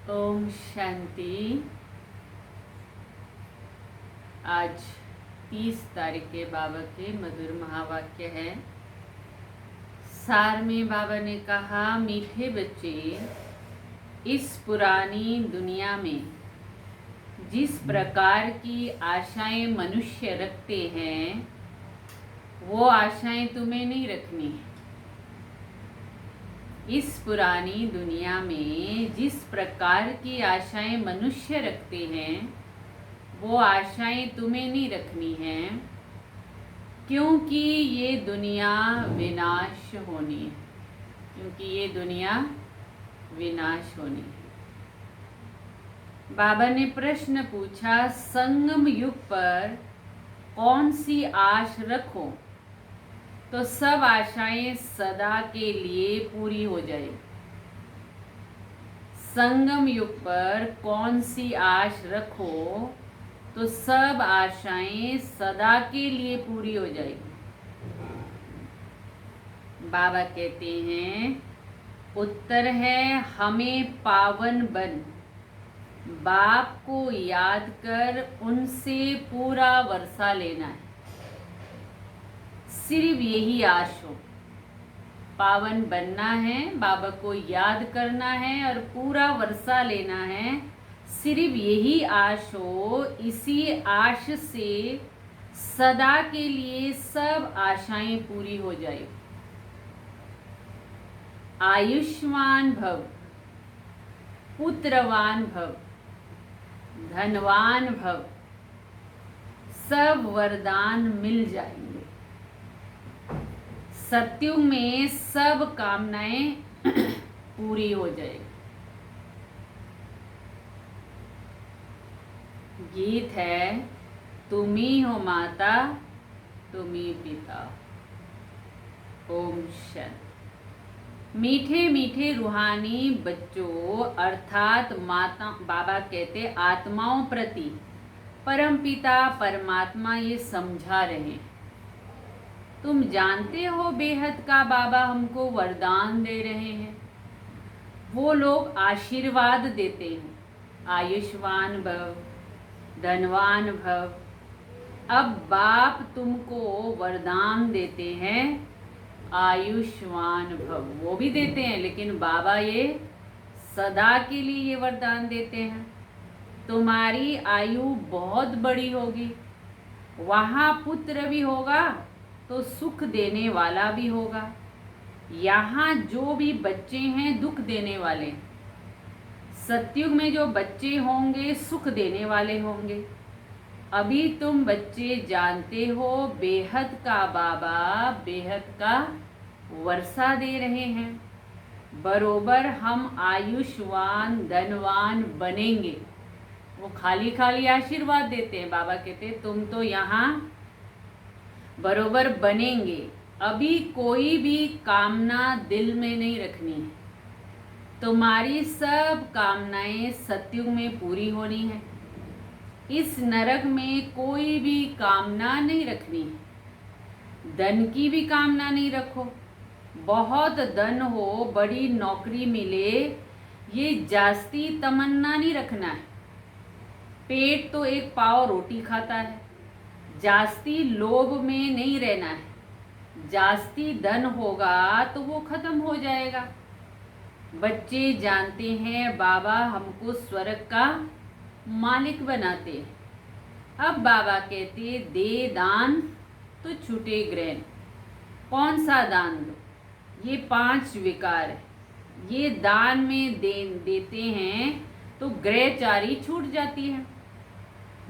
ओम शांति। आज 30 तारीख के बाबा के मधुर महावाक्य है। सार में बाबा ने कहा, मीठे बच्चे, इस पुरानी दुनिया में जिस प्रकार की आशाएं मनुष्य रखते हैं वो आशाएं तुम्हें नहीं रखनी है। इस पुरानी दुनिया में जिस प्रकार की आशाएं मनुष्य रखते हैं वो आशाएं तुम्हें नहीं रखनी है, क्योंकि ये दुनिया विनाश होनी है। क्योंकि ये दुनिया विनाश होनी है। बाबा ने प्रश्न पूछा, संगम युग पर कौन सी आश रखो तो सब आशाएं सदा के लिए पूरी हो जाए। संगम युग पर कौन सी आश रखो तो सब आशाएं सदा के लिए पूरी हो जाएगी। बाबा कहते हैं, उत्तर है, हमें पावन बन बाप को याद कर उनसे पूरा वर्षा लेना है। सिर्फ यही आश हो, पावन बनना है, बाबा को याद करना है और पूरा वर्षा लेना है। सिर्फ यही आश हो। इसी आश से सदा के लिए सब आशाएं पूरी हो जाए। आयुष्मान भव, पुत्रवान भव, धनवान भव, सब वरदान मिल जाएंगे। सत्युग में सब कामनाएं पूरी हो जाएगी। गीत है, तुम ही हो माता, तुम ही पिता। ओम शांति। मीठे मीठे रूहानी बच्चों, अर्थात माता, बाबा कहते आत्माओं प्रति परम पिता परमात्मा ये समझा रहे हैं। तुम जानते हो बेहद का बाबा हमको वरदान दे रहे हैं। वो लोग आशीर्वाद देते हैं, आयुष्मान भव, धनवान भव। अब बाप तुमको वरदान देते हैं, आयुष्मान भव। वो भी देते हैं, लेकिन बाबा ये सदा के लिए ये वरदान देते हैं। तुम्हारी आयु बहुत बड़ी होगी, वहाँ पुत्र भी होगा तो सुख देने वाला भी होगा। यहाँ जो भी बच्चे हैं दुख देने वाले, सतयुग में जो बच्चे होंगे सुख देने वाले होंगे। अभी तुम बच्चे जानते हो बेहद का बाबा बेहद का वर्षा दे रहे हैं। बरोबर हम आयुष्मान धनवान बनेंगे। वो खाली खाली आशीर्वाद देते हैं। बाबा कहते हैं तुम तो यहाँ बरोबर बनेंगे। अभी कोई भी कामना दिल में नहीं रखनी है। तुम्हारी सब कामनाएं सतयुग में पूरी होनी है। इस नरक में कोई भी कामना नहीं रखनी है। धन की भी कामना नहीं रखो। बहुत धन हो, बड़ी नौकरी मिले, ये जास्ती तमन्ना नहीं रखना है। पेट तो एक पाव रोटी खाता है। जास्ती लोभ में नहीं रहना है। जास्ती धन होगा तो वो खत्म हो जाएगा। बच्चे जानते हैं बाबा हमको स्वर्ग का मालिक बनाते हैं। अब बाबा कहते दे दान तो छूटे ग्रहण। कौन सा दान दो? ये 5 विकार है। ये दान में देते हैं तो ग्रहचारी छूट जाती है।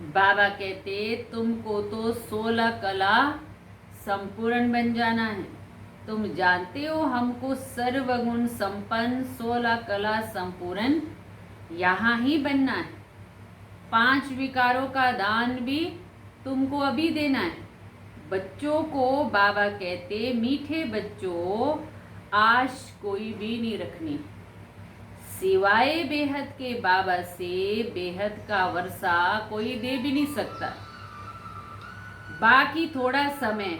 बाबा कहते तुमको तो 16 कला संपूर्ण बन जाना है। तुम जानते हो हमको सर्वगुण संपन्न 16 कला संपूर्ण यहाँ ही बनना है। 5 विकारों का दान भी तुमको अभी देना है। बच्चों को बाबा कहते मीठे बच्चों, आश कोई भी नहीं रखनी सिवाय बेहद के बाबा से। बेहद का वर्षा कोई दे भी नहीं सकता। बाकी थोड़ा समय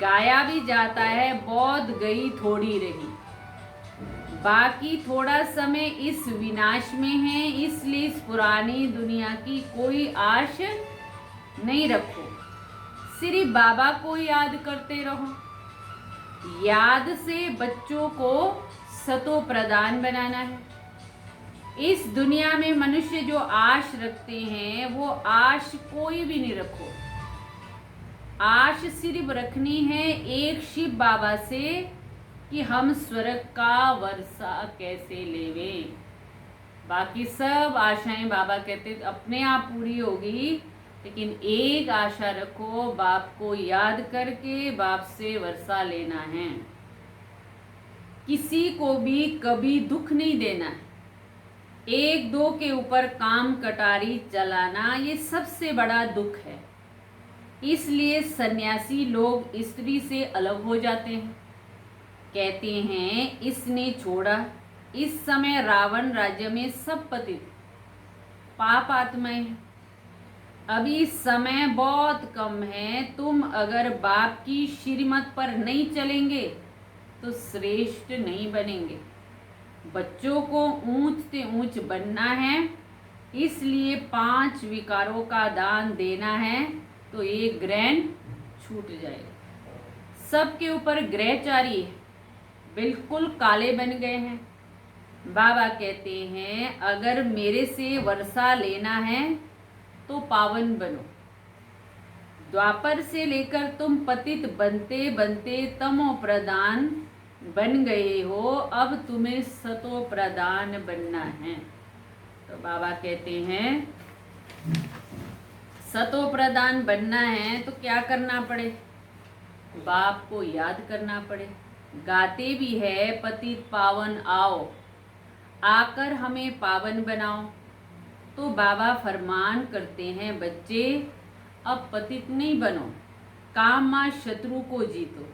गाया भी जाता है बहुत गई थोड़ी रही, बाकी थोड़ा समय इस विनाश में है, इसलिए इस पुरानी दुनिया की कोई आश नहीं रखो, सिर्फ बाबा को याद करते रहो। याद से बच्चों को सतो प्रदान बनाना है। इस दुनिया में मनुष्य जो आश रखते हैं वो आश कोई भी नहीं रखो। आश सिर्फ रखनी है एक शिव बाबा से कि हम स्वर्ग का वर्षा कैसे लेवें। बाकी सब आशाएं बाबा कहते अपने आप पूरी होगी, लेकिन एक आशा रखो, बाप को याद करके बाप से वर्षा लेना है। किसी को भी कभी दुख नहीं देना है। एक दो के ऊपर काम कटारी चलाना ये सबसे बड़ा दुख है। इसलिए सन्यासी लोग स्त्री से अलग हो जाते हैं। कहते हैं इसने छोड़ा। इस समय रावण राज्य में सब पतित पाप आत्माएं हैं। अभी समय बहुत कम है। तुम अगर बाप की श्रीमत पर नहीं चलेंगे तो श्रेष्ठ नहीं बनेंगे। बच्चों को ऊंच से ऊंच बनना है, इसलिए 5 विकारों का दान देना है, तो ये ग्रहण छूट जाएगा। सबके ऊपर ग्रहचारी है, बिल्कुल काले बन गए हैं। बाबा कहते हैं अगर मेरे से वर्षा लेना है तो पावन बनो। द्वापर से लेकर तुम पतित बनते बनते तमो प्रधान बन गए हो, अब तुम्हें सतो प्रधान बनना है। तो बाबा कहते हैं सतो प्रधान बनना है तो क्या करना पड़े? बाप को याद करना पड़े। गाते भी है पतित पावन आओ, आकर हमें पावन बनाओ। तो बाबा फरमान करते हैं बच्चे अब पतित नहीं बनो, कामा शत्रु को जीतो।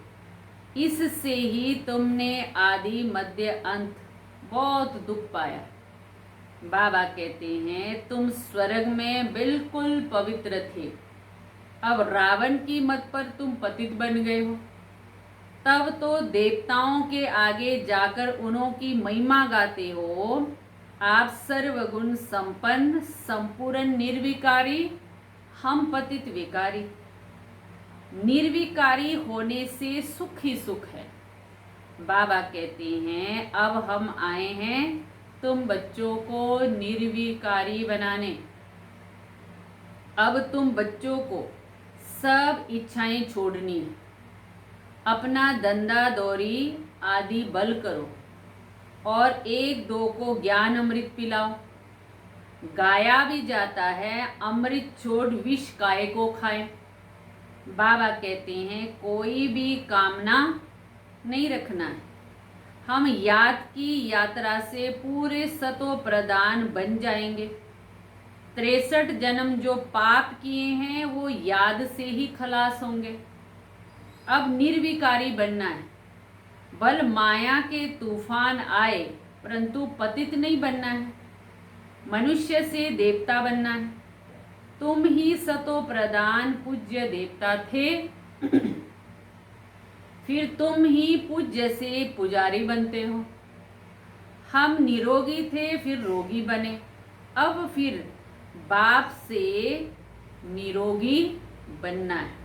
इससे ही तुमने आदि मध्य अंत बहुत दुख पाया। बाबा कहते हैं तुम स्वर्ग में बिल्कुल पवित्र थे, अब रावण की मत पर तुम पतित बन गए हो। तब तो देवताओं के आगे जाकर उन्हों की महिमा गाते हो। आप सर्वगुण संपन्न संपूर्ण निर्विकारी, हम पतित विकारी। निर्विकारी होने से सुख ही सुख है। बाबा कहते हैं अब हम आए हैं तुम बच्चों को निर्विकारी बनाने। अब तुम बच्चों को सब इच्छाएं छोड़नी है। अपना धंधा दौरी आदि बल करो और एक दो को ज्ञान अमृत पिलाओ। गाया भी जाता है अमृत छोड़ विष काय को खाए। बाबा कहते हैं कोई भी कामना नहीं रखना है। हम याद की यात्रा से पूरे सतो प्रधान बन जाएंगे। 63 जन्म जो पाप किए हैं वो याद से ही खलास होंगे। अब निर्विकारी बनना है। बल माया के तूफान आए परंतु पतित नहीं बनना है। मनुष्य से देवता बनना है। तुम ही सतो प्रधान पूज्य देवता थे, फिर तुम ही पूज्य से पुजारी बनते हो। हम निरोगी थे फिर रोगी बने, अब फिर बाप से निरोगी बनना है।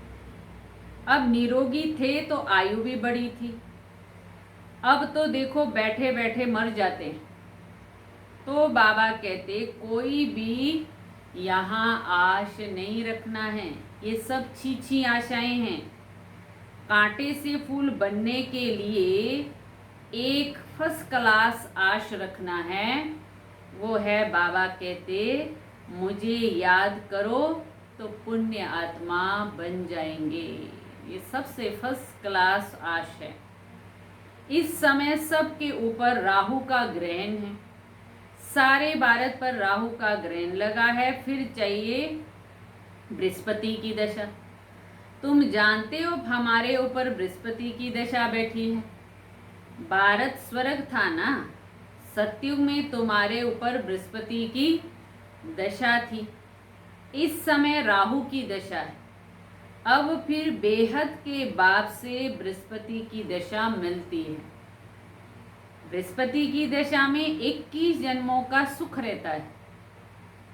अब निरोगी थे तो आयु भी बड़ी थी, अब तो देखो बैठे बैठे मर जाते हैं। तो बाबा कहते कोई भी यहाँ आश नहीं रखना है। ये सब छीछी आशाएं हैं। कांटे से फूल बनने के लिए एक फर्स्ट क्लास आश रखना है, वो है बाबा कहते मुझे याद करो तो पुण्य आत्मा बन जाएंगे। ये सबसे फर्स्ट क्लास आश है। इस समय सबके ऊपर राहु का ग्रहण है। सारे भारत पर राहु का ग्रहण लगा है। फिर चाहिए बृहस्पति की दशा। तुम जानते हो हमारे ऊपर बृहस्पति की दशा बैठी है। भारत स्वर्ग था ना, सतयुग में तुम्हारे ऊपर बृहस्पति की दशा थी। इस समय राहु की दशा है। अब फिर बेहद के बाप से बृहस्पति की दशा मिलती है। बृहस्पति की दशा में 21 जन्मों का सुख रहता है।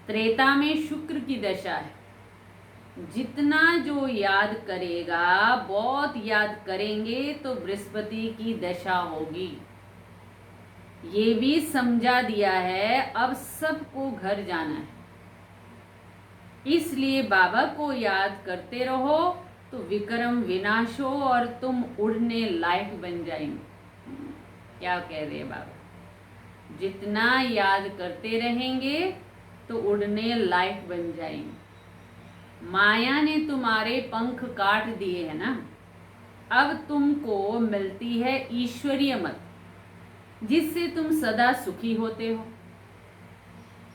त्रेता में शुक्र की दशा है। जितना जो याद करेगा, बहुत याद करेंगे तो बृहस्पति की दशा होगी। ये भी समझा दिया है, अब सबको घर जाना है, इसलिए बाबा को याद करते रहो तो विक्रम विनाश हो और तुम उड़ने लायक बन जाएंगे। क्या कह रहे हैं बाबा? जितना याद करते रहेंगे तो उड़ने लायक बन जाएंगे। माया ने तुम्हारे पंख काट दिए हैं ना, अब तुमको मिलती है ईश्वरीय मत, जिससे तुम सदा सुखी होते हो।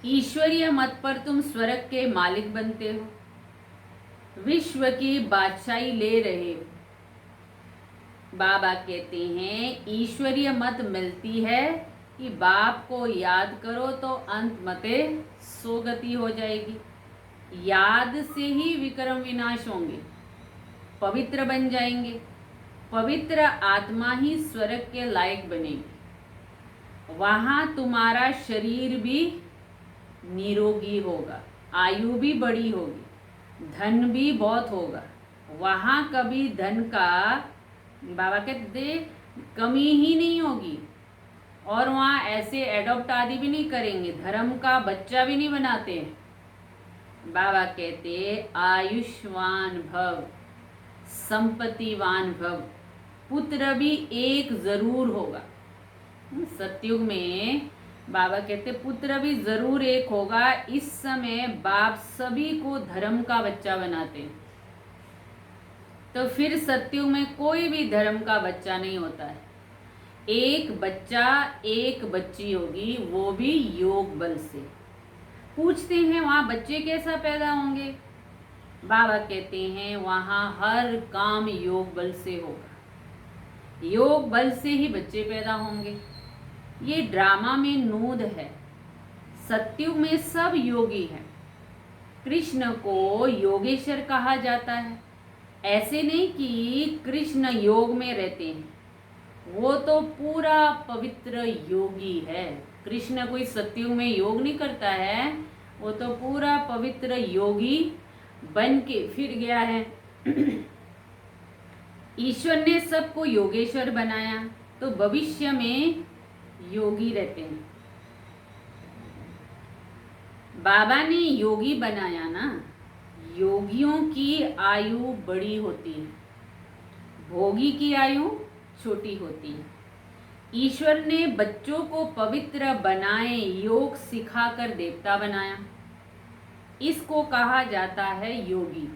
ईश्वरीय मत पर तुम स्वर्ग के मालिक बनते हो, विश्व की बादशाही ले रहे हो। बाबा कहते हैं ईश्वरीय मत मिलती है कि बाप को याद करो तो अंत मते सोगति हो जाएगी। याद से ही विक्रम विनाश होंगे, पवित्र बन जाएंगे। पवित्र आत्मा ही स्वर्ग के लायक बनेगी। वहाँ तुम्हारा शरीर भी निरोगी होगा, आयु भी बड़ी होगी, धन भी बहुत होगा। वहाँ कभी धन का, बाबा कहते, कमी ही नहीं होगी। और वहाँ ऐसे एडॉप्ट आदि भी नहीं करेंगे, धर्म का बच्चा भी नहीं बनाते। बाबा कहते आयुष्मान भव, संपत्तिवान भव, पुत्र भी एक जरूर होगा। सतयुग में बाबा कहते पुत्र भी जरूर एक होगा। इस समय बाप सभी को धर्म का बच्चा बनाते हैं, तो फिर सतयुग में कोई भी धर्म का बच्चा नहीं होता है। एक बच्चा एक बच्ची होगी, वो भी योग बल से। पूछते हैं वहाँ बच्चे कैसा पैदा होंगे? बाबा कहते हैं वहाँ हर काम योग बल से होगा, योग बल से ही बच्चे पैदा होंगे। ये ड्रामा में नूद है। सतयुग में सब योगी हैं। कृष्ण को योगेश्वर कहा जाता है। ऐसे नहीं कि कृष्ण योग में रहते हैं, वो तो पूरा पवित्र योगी है। कृष्ण कोई सतयुग में योग नहीं करता है, वो तो पूरा पवित्र योगी बन के फिर गया है। ईश्वर ने सबको योगेश्वर बनाया, तो भविष्य में योगी रहते हैं। बाबा ने योगी बनाया ना, योगियों की आयु बड़ी होती है, भोगी की आयु छोटी होती है। ईश्वर ने बच्चों को पवित्र बनाए, योग सिखाकर देवता बनाया। इसको कहा जाता है योगी।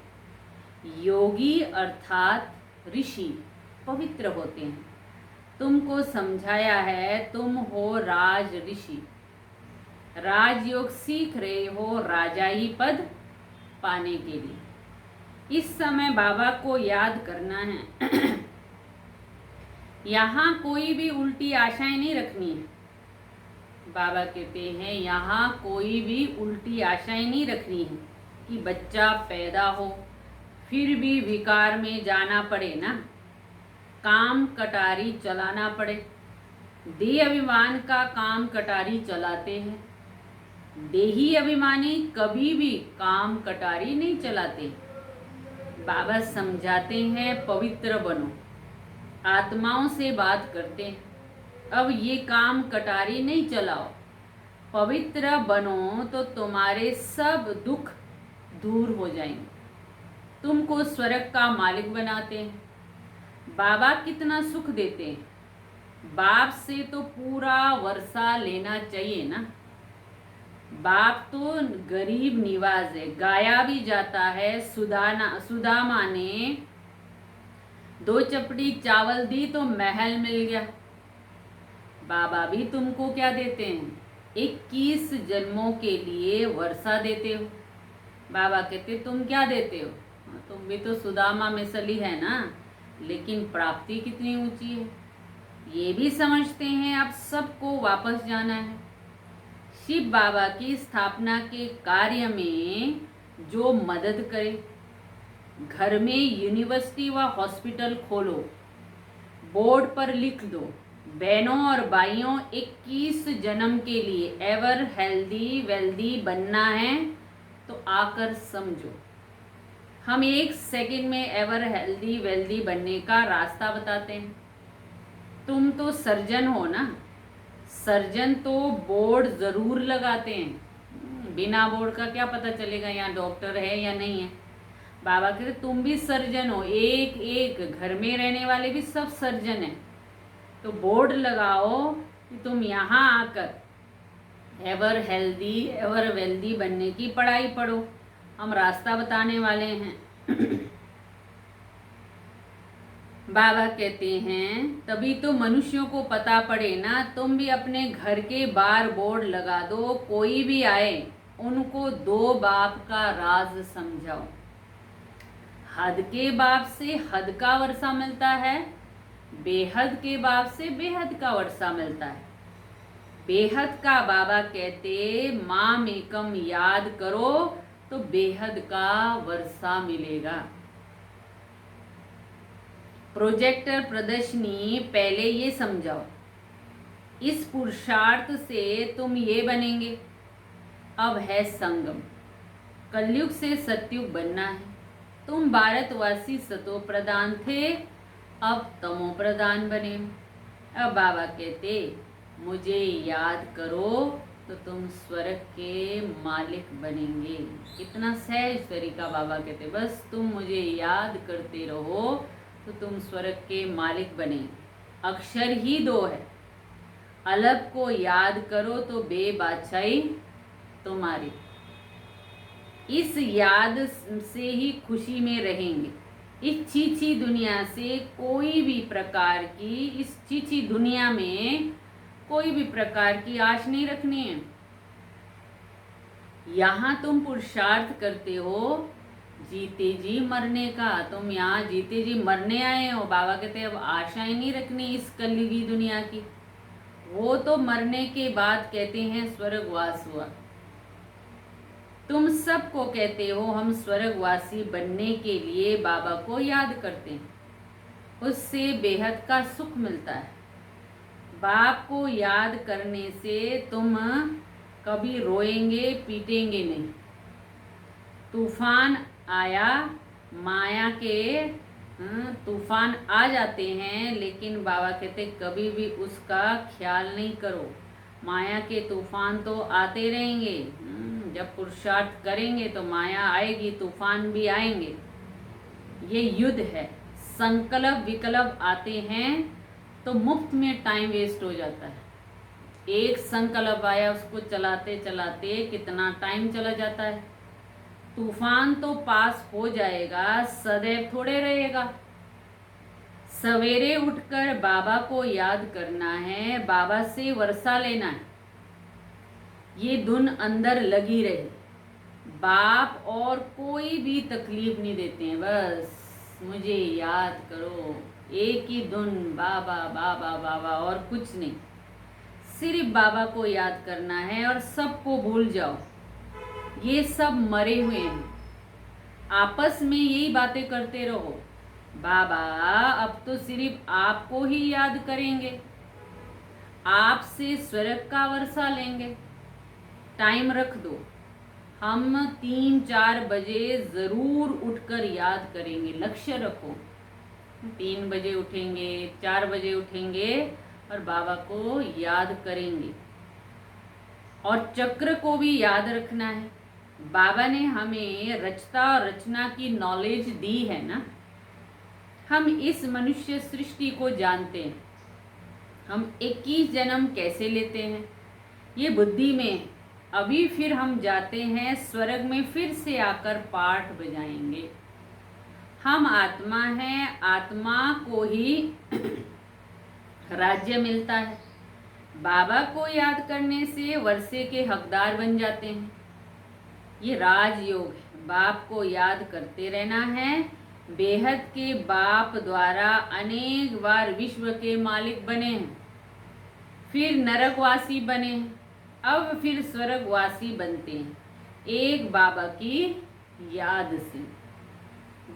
योगी अर्थात ऋषि पवित्र होते हैं। तुमको समझाया है तुम हो राज ऋषि, राजयोग सीख रहे हो राजाई पद पाने के लिए। इस समय बाबा को याद करना है। यहाँ कोई भी उल्टी आशाएं नहीं रखनी है। बाबा कहते हैं यहाँ कोई भी उल्टी आशाएं नहीं रखनी है कि बच्चा पैदा हो फिर भी विकार में जाना पड़े ना, काम कटारी चलाना पड़े। देह अभिमान का काम कटारी चलाते हैं, देही अभिमानी कभी भी काम कटारी नहीं चलाते। बाबा समझाते हैं पवित्र बनो, आत्माओं से बात करते हैं। अब ये काम कटारी नहीं चलाओ, पवित्र बनो तो तुम्हारे सब दुख दूर हो जाएंगे। तुमको स्वर्ग का मालिक बनाते हैं। बाबा कितना सुख देते हैं, बाप से तो पूरा वर्षा लेना चाहिए ना। बाप तो गरीब निवाज है, गाया भी जाता है। सुदामा ने 2 चपटी चावल दी तो महल मिल गया। बाबा भी तुमको क्या देते हैं? 21 जन्मों के लिए वर्षा देते हो। बाबा कहते तुम क्या देते हो? तुम भी तो सुदामा मिसली है ना, लेकिन प्राप्ति कितनी ऊंची है ये भी समझते हैं। अब सबको वापस जाना है। शिव बाबा की स्थापना के कार्य में जो मदद करे, घर में यूनिवर्सिटी व हॉस्पिटल खोलो, बोर्ड पर लिख दो, बहनों और भाइयों 21 जन्म के लिए एवर हेल्दी वेल्दी बनना है तो आकर समझो। हम 1 सेकंड में एवर हेल्दी वेल्दी बनने का रास्ता बताते हैं। तुम तो सर्जन हो ना, सर्जन तो बोर्ड ज़रूर लगाते हैं। बिना बोर्ड का क्या पता चलेगा यहाँ डॉक्टर है या नहीं है। बाबा कहते तुम भी सर्जन हो, एक एक घर में रहने वाले भी सब सर्जन हैं। तो बोर्ड लगाओ कि तुम यहाँ आकर एवर हेल्दी एवर वेल्दी बनने की पढ़ाई पढ़ो। हम रास्ता बताने वाले हैं। बाबा कहते हैं तभी तो मनुष्यों को पता पड़े ना। तुम भी अपने घर के बाहर बोर्ड लगा दो, कोई भी आए उनको 2 बाप का राज समझाओ। हद के बाप से हद का वर्षा मिलता है, बेहद के बाप से बेहद का वर्षा मिलता है। बेहद का बाबा कहते माम एकम याद करो तो बेहद का वर्षा मिलेगा। प्रोजेक्टर प्रदर्शनी पहले ये समझाओ, इस पुरुषार्थ से तुम ये बनेंगे। अब है संगम, कलयुग से सतयुग बनना है। तुम भारतवासी सतो प्रधान थे, अब तमो प्रधान बने। अब बाबा कहते मुझे याद करो तो तुम स्वर्ग के मालिक बनेंगे। इतना सहज तरीका बाबा कहते, बस तुम मुझे याद करते रहो तो तुम स्वर्ग के मालिक बने। अक्षर ही 2 है, अलग को याद करो तो बेबादशाही तुम्हारी। इस याद से ही खुशी में रहेंगे। इस चीची दुनिया से कोई भी प्रकार की, इस चीची दुनिया में कोई भी प्रकार की आश नहीं रखनी है। यहाँ तुम पुरुषार्थ करते हो जीते जी मरने का। तुम यहाँ जीते जी मरने आए हो। बाबा कहते अब आशाएं नहीं रखनी इस कलयुगी दुनिया की। वो तो मरने के बाद कहते हैं स्वर्गवास हुआ। तुम सबको कहते हो हम स्वर्गवासी बनने के लिए बाबा को याद करते हैं, उससे बेहद का सुख मिलता है। बाप को याद करने से तुम कभी रोएंगे पीटेंगे नहीं। तूफान आया, माया के तूफान आ जाते हैं, लेकिन बाबा कहते कभी भी उसका ख्याल नहीं करो। माया के तूफान तो आते रहेंगे। जब पुरुषार्थ करेंगे तो माया आएगी, तूफान भी आएंगे। ये युद्ध है। संकल्प विकल्प आते हैं तो मुफ्त में टाइम वेस्ट हो जाता है। एक संकल्प आया, उसको चलाते चलाते कितना टाइम चला जाता है। तूफान तो पास हो जाएगा, सदैव थोड़े रहेगा। सवेरे उठकर बाबा को याद करना है, बाबा से वर्षा लेना है। ये धुन अंदर लगी रहे। बाप और कोई भी तकलीफ नहीं देते हैं, बस मुझे याद करो। एक ही धुन, बाबा बाबा बाबा, और कुछ नहीं। सिर्फ बाबा को याद करना है और सबको भूल जाओ। ये सब मरे हुए हैं। आपस में यही बातें करते रहो। बाबा अब तो सिर्फ आपको ही याद करेंगे, आपसे स्वर्ग का वर्षा लेंगे। टाइम रख दो। हम 3-4 बजे ज़रूर उठकर याद करेंगे। लक्ष्य रखो, 3 बजे उठेंगे, 4 बजे उठेंगे और बाबा को याद करेंगे। और चक्र को भी याद रखना है। बाबा ने हमें रचता और रचना की नॉलेज दी है ना। हम इस मनुष्य सृष्टि को जानते हैं। हम 21 जन्म कैसे लेते हैं ये बुद्धि में है। अभी फिर हम जाते हैं स्वर्ग में, फिर से आकर पाठ बजाएंगे। हम आत्मा हैं, आत्मा को ही राज्य मिलता है। बाबा को याद करने से वर्षे के हकदार बन जाते हैं। ये राजयोग है। बाप को याद करते रहना है। बेहद के बाप द्वारा अनेक बार विश्व के मालिक बने हैं, फिर नरकवासी बने हैं, अब फिर स्वर्गवासी बनते हैं, एक बाबा की याद से।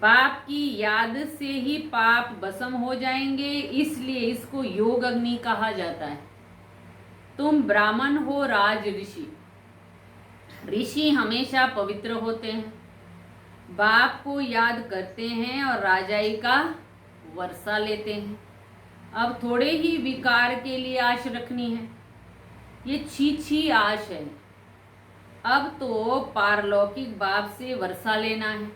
बाप की याद से ही पाप भस्म हो जाएंगे, इसलिए इसको योग अग्नि कहा जाता है। तुम ब्राह्मण हो, राज ऋषि। ऋषि हमेशा पवित्र होते हैं, बाप को याद करते हैं और राजाई का वर्षा लेते हैं। अब थोड़े ही विकार के लिए आश रखनी है, ये छी आश है। अब तो पारलौकिक बाप से वर्षा लेना है।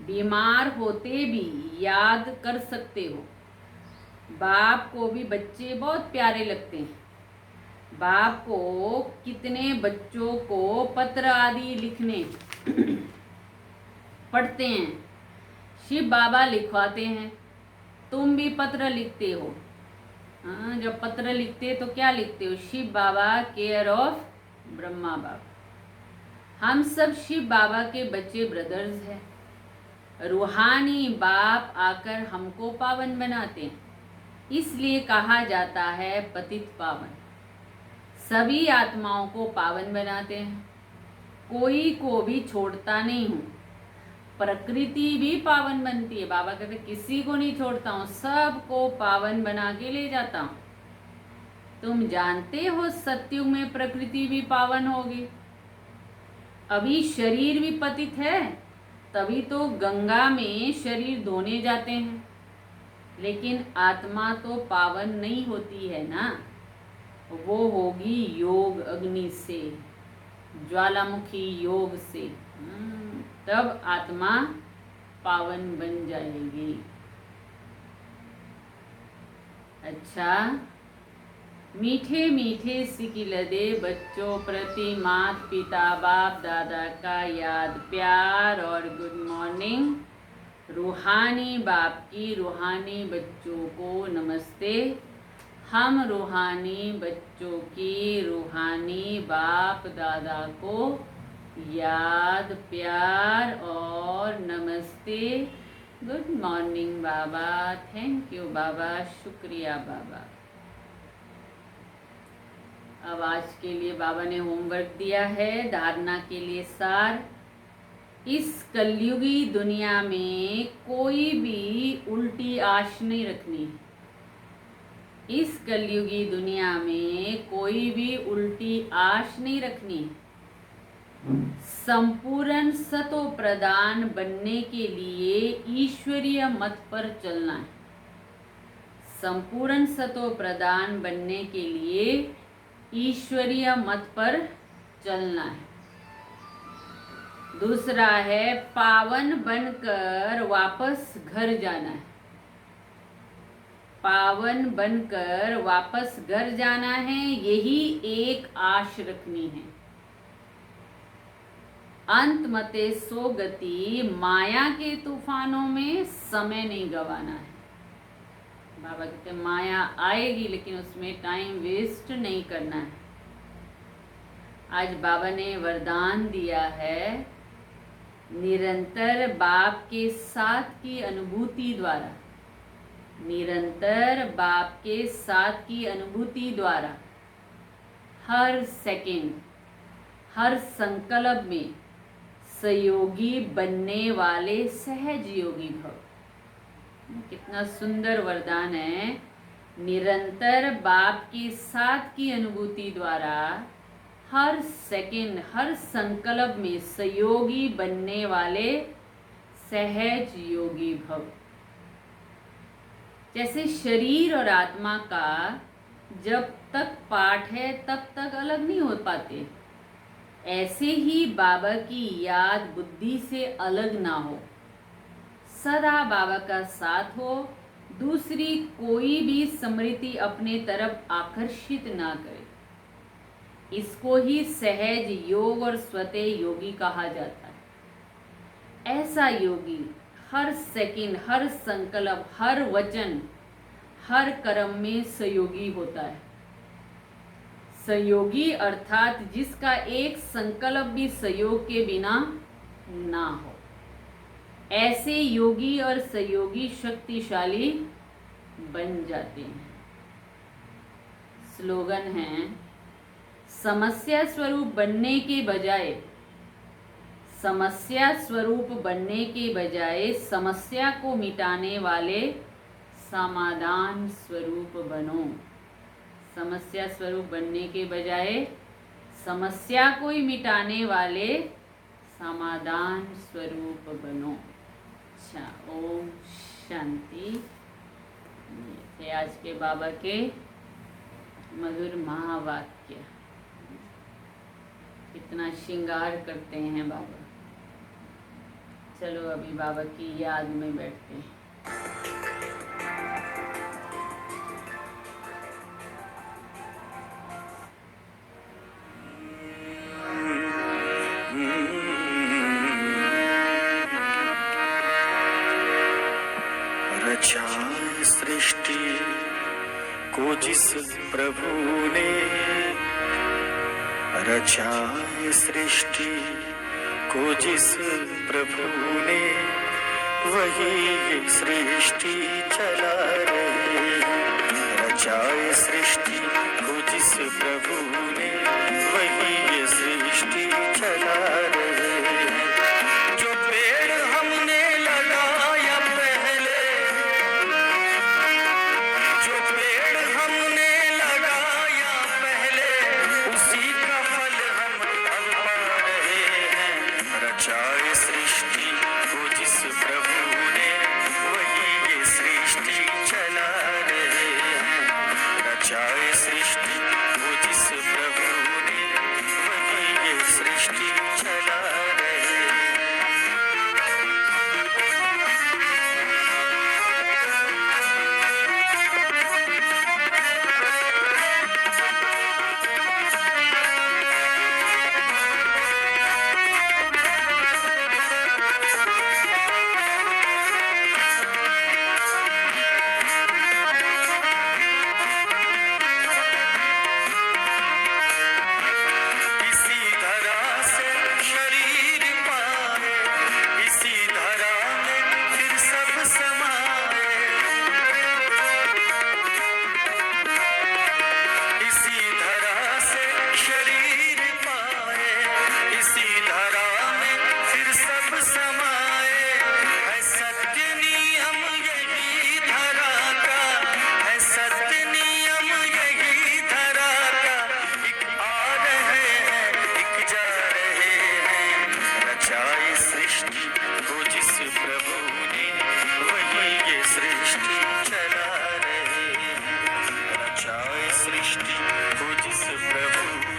बीमार होते भी याद कर सकते हो। बाप को भी बच्चे बहुत प्यारे लगते हैं। बाप को कितने बच्चों को पत्र आदि लिखने पढ़ते हैं, शिव बाबा लिखवाते हैं। तुम भी पत्र लिखते हो। हाँ, जब पत्र लिखते तो क्या लिखते हो? शिव बाबा, केयर ऑफ ब्रह्मा बाबा। हम सब शिव बाबा के बच्चे, ब्रदर्स हैं। रूहानी बाप आकर हमको पावन बनाते हैं, इसलिए कहा जाता है पतित पावन। सभी आत्माओं को पावन बनाते हैं, कोई को भी छोड़ता नहीं हूँ। प्रकृति भी पावन बनती है। बाबा कहते किसी को नहीं छोड़ता हूँ, सबको पावन बना के ले जाता हूँ। तुम जानते हो सतयुग में प्रकृति भी पावन होगी। अभी शरीर भी पतित है, तभी तो गंगा में शरीर धोने जाते हैं। लेकिन आत्मा तो पावन नहीं होती है ना, वो होगी योग अग्नि से, ज्वालामुखी योग से। तब आत्मा पावन बन जाएगी। अच्छा, मीठे मीठे सिकिलदे बच्चों प्रति माता पिता बाप दादा का याद, प्यार और गुड मॉर्निंग। रूहानी बाप की रूहानी बच्चों को नमस्ते। हम रूहानी बच्चों की रूहानी बाप दादा को याद, प्यार और नमस्ते। गुड मॉर्निंग बाबा, थैंक यू बाबा, शुक्रिया बाबा। अब आज के लिए बाबा ने होमवर्क दिया है, धारणा के लिए सार। इस कलयुगी दुनिया में कोई भी उल्टी आश नहीं रखनी है। इस कलयुगी दुनिया में कोई भी उल्टी आश नहीं रखनी है। संपूर्ण सतो प्रदान बनने के लिए ईश्वरीय मत पर चलना है। संपूर्ण सतो प्रदान बनने के लिए ईश्वरीय मत पर चलना है। दूसरा है पावन बनकर वापस घर जाना है। पावन बनकर वापस घर जाना है, यही एक आश रखनी है। अंत मते सो गति, माया के तूफानों में समय नहीं गवाना है। बाबा कहते माया आएगी लेकिन उसमें टाइम वेस्ट नहीं करना है। आज बाबा ने वरदान दिया है, निरंतर बाप के साथ की अनुभूति द्वारा, निरंतर बाप के साथ की अनुभूति द्वारा हर सेकंड, हर संकल्प में सहयोगी बनने वाले सहज योगी भव। कितना सुंदर वरदान है। निरंतर बाप के साथ की अनुभूति द्वारा हर सेकंड, हर संकल्प में सहयोगी बनने वाले सहज योगी भव। जैसे शरीर और आत्मा का जब तक पाठ है तब तक अलग नहीं हो पाते, ऐसे ही बाबा की याद बुद्धि से अलग ना हो, सदा बाबा का साथ हो, दूसरी कोई भी स्मृति अपने तरफ आकर्षित ना करे। इसको ही सहज योग और स्वतः योगी कहा जाता है। ऐसा योगी हर सेकंड, हर संकल्प, हर वचन, हर कर्म में सहयोगी होता है। सहयोगी अर्थात जिसका एक संकल्प भी सहयोग के बिना ना हो। ऐसे योगी और सहयोगी शक्तिशाली बन जाते हैं। स्लोगन है, समस्या स्वरूप बनने के बजाय समस्या स्वरूप बनने के बजाय समस्या को मिटाने वाले समाधान स्वरूप बनो। समस्या स्वरूप बनने के बजाय समस्या को ही मिटाने वाले समाधान स्वरूप बनो। अच्छा, ओम शांति। ये थे आज के बाबा के मधुर महावाक्य। कितना श्रृंगार करते हैं बाबा। चलो अभी बाबा की याद में बैठते हैं। रचा सृष्टि को जिस प्रभु ने, रचा सृष्टि को जिस प्रभु ने, वही ये सृष्टि चला रहे। रचा सृष्टि को जिस प्रभु ने, वही ये सृष्टि चला रहे। जो पेड़ हमने लगाया पहले, जो पेड़ हमने लगाया पहले, उसी का फल हम अब पा रहे हैं। रचाए सृष्टि को जिस प्रभु ने, वही ये सृष्टि चला रहे हैं। रचाए सृष्टि को जिस प्रभु ने, वही ये सृष्टि चला रहे हैं। इसी धरा से शरीर पाए, इसी धरा में फिर सब समाए। इसी धरा से शरीर पाए, इसी धरा में फिर सब समाए। है सत्य नियम यही धरा का, है सत्य नियम यही धरा का। एक आ रहे हैं, एक जा रहे हैं। रचाए सृष्टि को जिस प्रभु ने, वही ये सृष्टि चला रहे हैं। रचाए सृष्टि को जिस प्रभु